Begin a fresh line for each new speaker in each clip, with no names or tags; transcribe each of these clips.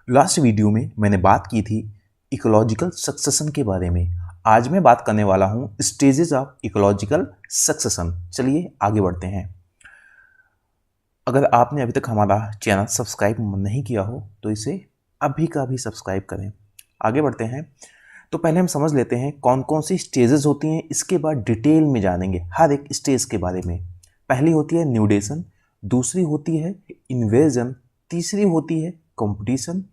Last video में मैंने बात की थी इकोलॉजिकल सक्सेशन के बारे में। आज मैं बात करने वाला हूँ स्टेजेस ऑफ इकोलॉजिकल सक्सेशन। चलिए आगे बढ़ते हैं। अगर आपने अभी तक हमारा चैनल सब्सक्राइब नहीं किया हो तो इसे अभी का भी सब्सक्राइब करें। आगे बढ़ते हैं तो पहले हम समझ लेते हैं कौन कौन सी स्टेजेस होती हैं, इसके बाद डिटेल में जानेंगे हर एक स्टेज के बारे में। पहली होती है न्यूडेशन, दूसरी होती है इन्वेजन, तीसरी होती है कंपटीशन,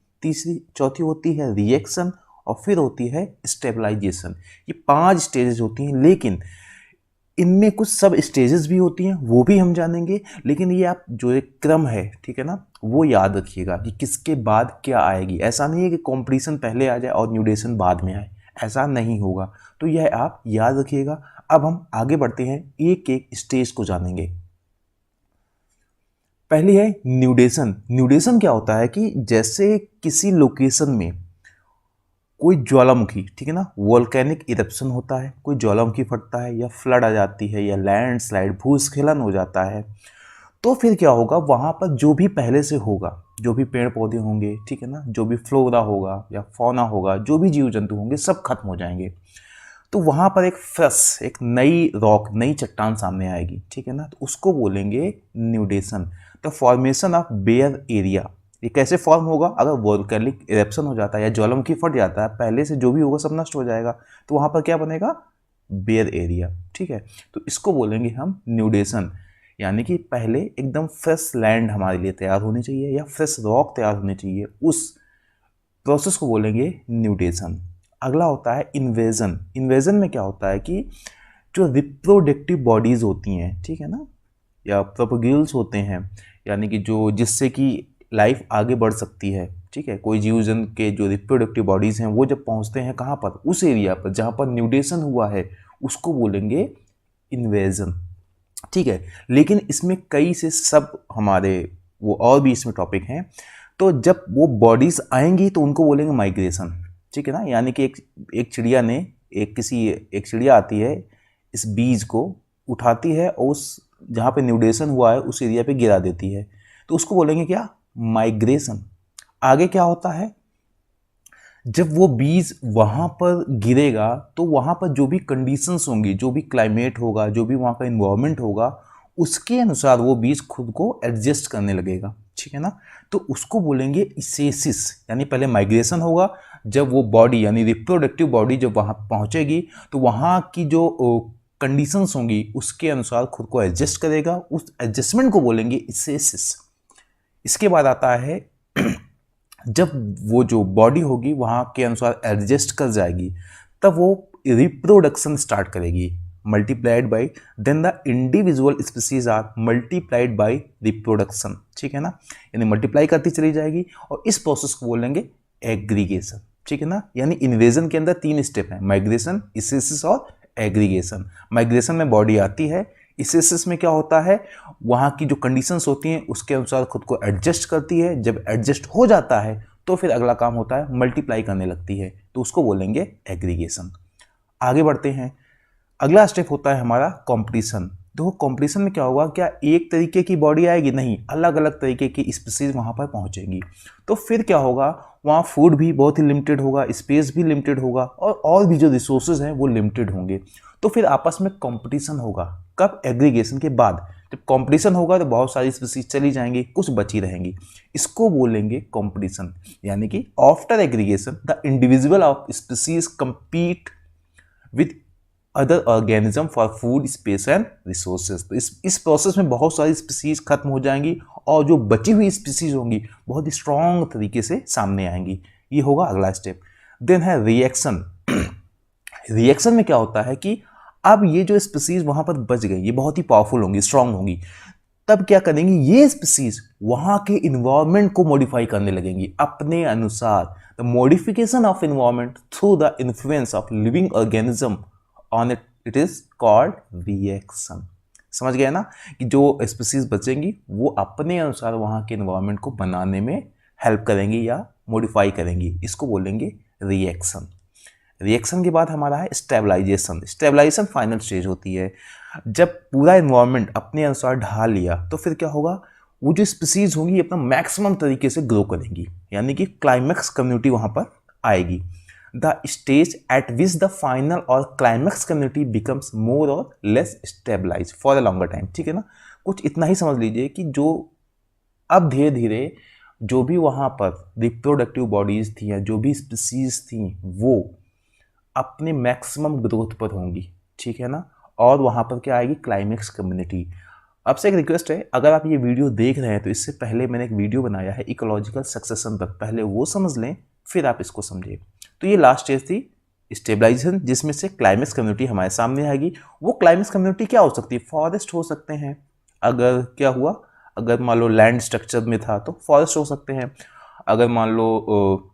चौथी होती है रिएक्शन और फिर होती है स्टेबलाइजेशन। ये 5 स्टेजेस होती हैं, लेकिन इनमें कुछ सब स्टेजेस भी होती हैं, वो भी हम जानेंगे। लेकिन ये आप जो एक क्रम है, ठीक है ना, वो याद रखिएगा कि किसके बाद क्या आएगी। ऐसा नहीं है कि कंपटीशन पहले आ जाए और न्यूडेशन बाद में आए, ऐसा नहीं होगा। तो यह आप याद रखिएगा। अब हम आगे बढ़ते हैं, एक एक स्टेज को जानेंगे। पहली है न्यूडेशन। न्यूडेशन क्या होता है कि जैसे किसी लोकेशन में कोई ज्वालामुखी, ठीक है ना, वोल्केनिक इरप्शन होता है, कोई ज्वालामुखी फटता है या फ्लड आ जाती है या लैंडस्लाइड भूस्खलन हो जाता है, तो फिर क्या होगा, वहाँ पर जो भी पहले से होगा, जो भी पेड़ पौधे होंगे, ठीक है ना, जो भी फ्लोरा होगा या फौना होगा, जो भी जीव जंतु होंगे, सब खत्म हो जाएंगे। तो वहाँ पर एक फ्रेश, एक नई रॉक, नई चट्टान सामने आएगी, ठीक है ना, तो उसको बोलेंगे nudation. The formation of bare area. ये कैसे फॉर्म होगा? अगर वोल्केनिक इरेप्शन हो जाता है या ज्वालामुखी फट जाता है, पहले से जो भी होगा सब नष्ट हो जाएगा, तो वहाँ पर क्या बनेगा? बेयर एरिया, ठीक है। तो इसको बोलेंगे हम न्यूडेशन, यानी कि पहले एकदम फ्रेश लैंड हमारे लिए तैयार होनी चाहिए या फ्रेश रॉक तैयार होनी चाहिए, उस प्रोसेस को बोलेंगे न्यूडेशन। अगला होता है इन्वेजन। इन्वेजन में क्या होता है कि जो रिप्रोडक्टिव बॉडीज़ होती हैं, ठीक है ना, या प्रोपोग्यूल्स होते हैं, यानी कि जो जिससे कि लाइफ आगे बढ़ सकती है, ठीक है, कोई जीव जंतु के जो रिप्रोडक्टिव बॉडीज़ हैं वो जब पहुंचते हैं कहाँ पर, उस एरिया पर जहाँ पर न्यूडेशन हुआ है, उसको बोलेंगे इन्वेजन, ठीक है। लेकिन इसमें कई से सब हमारे वो और भी इसमें टॉपिक हैं। तो जब वो बॉडीज़ आएंगी तो उनको बोलेंगे माइग्रेशन, ठीक है ना, यानी कि एक चिड़िया ने एक चिड़िया आती है, इस बीज को उठाती है और उस जहाँ पे न्यूडेशन हुआ है उस एरिया पे गिरा देती है, तो उसको बोलेंगे क्या? माइग्रेशन। आगे क्या होता है, जब वो बीज वहाँ पर गिरेगा तो वहाँ पर जो भी कंडीशंस होंगी, जो भी क्लाइमेट होगा, जो भी वहाँ का इन्वायरमेंट होगा, उसके अनुसार वो बीज खुद को एडजस्ट करने लगेगा, ठीक है ना। तो उसको बोलेंगे इसेसिस, यानी पहले माइग्रेशन होगा, जब वो बॉडी यानी रिप्रोडक्टिव बॉडी जब वहाँ पहुँचेगी तो वहाँ की जो कंडीशंस होंगी उसके अनुसार खुद को एडजस्ट करेगा, उस एडजस्टमेंट को बोलेंगे इसेसिस। इसके बाद आता है जब वो जो बॉडी होगी वहाँ के अनुसार एडजस्ट कर जाएगी, तब वो रिप्रोडक्शन स्टार्ट करेगी, multiplied by, then the individual species are multiplied by reproduction, ठीक है ना, यानी मल्टीप्लाई करती चली जाएगी और इस प्रोसेस को बोलेंगे एग्रीगेशन, ठीक है ना। यानी इन्वेजन के अंदर 3 स्टेप हैं, माइग्रेशन, इसेसिस और एग्रीगेशन। माइग्रेशन में बॉडी आती है, इसेसिस में क्या होता है, वहाँ की जो कंडीशंस होती हैं उसके अनुसार खुद को एडजस्ट करती है, जब एडजस्ट हो जाता है तो फिर अगला काम होता है मल्टीप्लाई करने लगती है, तो उसको बोलेंगे एग्रीगेशन। आगे बढ़ते हैं, अगला स्टेप होता है हमारा कंपटीशन। देखो कंपटीशन में क्या होगा, क्या एक तरीके की बॉडी आएगी? नहीं, अलग अलग तरीके की स्पीसीज वहाँ पर पहुँचेंगी। तो फिर क्या होगा, वहाँ फूड भी बहुत ही लिमिटेड होगा, स्पेस भी लिमिटेड होगा और भी जो रिसोर्सेज हैं वो लिमिटेड होंगे। तो फिर आपस में कंपटीशन होगा। कब? एग्रीगेशन के बाद। जब कंपटीशन होगा तो बहुत सारी स्पीसीज चली जाएंगी, कुछ बची रहेंगी, इसको बोलेंगे कंपटीशन। यानी कि after aggregation the individual of species compete with other organism for food, space and resources. तो इस प्रोसेस में बहुत सारी स्पीसीज खत्म हो जाएंगी और जो बची हुई स्पीसीज होंगी बहुत ही स्ट्रॉन्ग तरीके से सामने आएंगी। ये होगा अगला स्टेप। देन है रिएक्शन। रिएक्शन में क्या होता है कि अब ये जो स्पीसीज वहां पर बच गई, ये बहुत ही पावरफुल होंगी, स्ट्रांग होंगी, तब क्या करेंगी, ये स्पीसीज वहां के इन्वायरमेंट को मॉडिफाई करने लगेंगी अपने अनुसार। The modification of environment through the influence of living organism on it is called reaction. समझ गए ना, कि जो स्पीसीज बचेंगी वो अपने अनुसार वहां के इन्वायरमेंट को बनाने में हेल्प करेंगी या मॉडिफाई करेंगी, इसको बोलेंगे रिएक्शन। रिएक्शन के बाद हमारा है स्टेबलाइजेशन। स्टेबलाइजेशन फाइनल स्टेज होती है, जब पूरा इन्वायरमेंट अपने अनुसार ढाल लिया तो फिर क्या होगा, वो जो स्पीसीज होंगी अपना मैक्सिमम तरीके से ग्रो करेंगी, यानी कि क्लाइमेक्स कम्युनिटी वहाँ पर आएगी। The stage at which the final और क्लाइमेक्स कम्युनिटी बिकम्स मोर और less stabilise for a longer time, ठीक है ना। कुछ इतना ही समझ लीजिए कि जो अब धीरे धीरे जो भी वहाँ पर रिप्रोडक्टिव बॉडीज थी या जो भी स्पीसीज थी वो अपने मैक्सिमम ग्रोथ पर होंगी, ठीक है ना। और वहाँ पर क्या आएगी, क्लाइमेक्स कम्युनिटी। आपसे एक रिक्वेस्ट है, अगर आप ये वीडियो देख रहे हैं तो इससे पहले मैंने एक वीडियो बनाया है इकोलॉजिकल सक्सेशन पर, पहले वो समझ लें फिर आप इसको समझिए। तो ये लास्ट स्टेज थी स्टेबलाइजेशन, जिसमें से क्लाइमेक्स कम्युनिटी हमारे सामने आएगी। वो क्लाइमेक्स कम्युनिटी क्या हो सकती है, फॉरेस्ट हो सकते हैं, अगर क्या हुआ, अगर मान लो लैंड स्ट्रक्चर में था तो फॉरेस्ट हो सकते हैं, अगर मान लो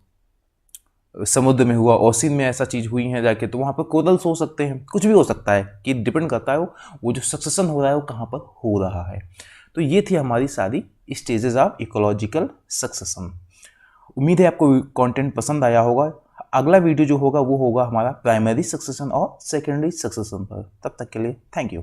समुद्र में हुआ, ओशियन में ऐसा चीज़ हुई है जाके तो वहाँ पर कोरल्स हो सकते हैं, कुछ भी हो सकता है, कि डिपेंड करता है वो जो सक्सेशन हो रहा है वो कहाँ पर हो रहा है। तो ये थी हमारी सारी स्टेजेस ऑफ इकोलॉजिकल सक्सेशन। उम्मीद है आपको कंटेंट पसंद आया होगा। अगला वीडियो जो होगा वो होगा हमारा प्राइमरी सक्सेशन और सेकेंडरी सक्सेशन पर। तब तक के लिए थैंक यू।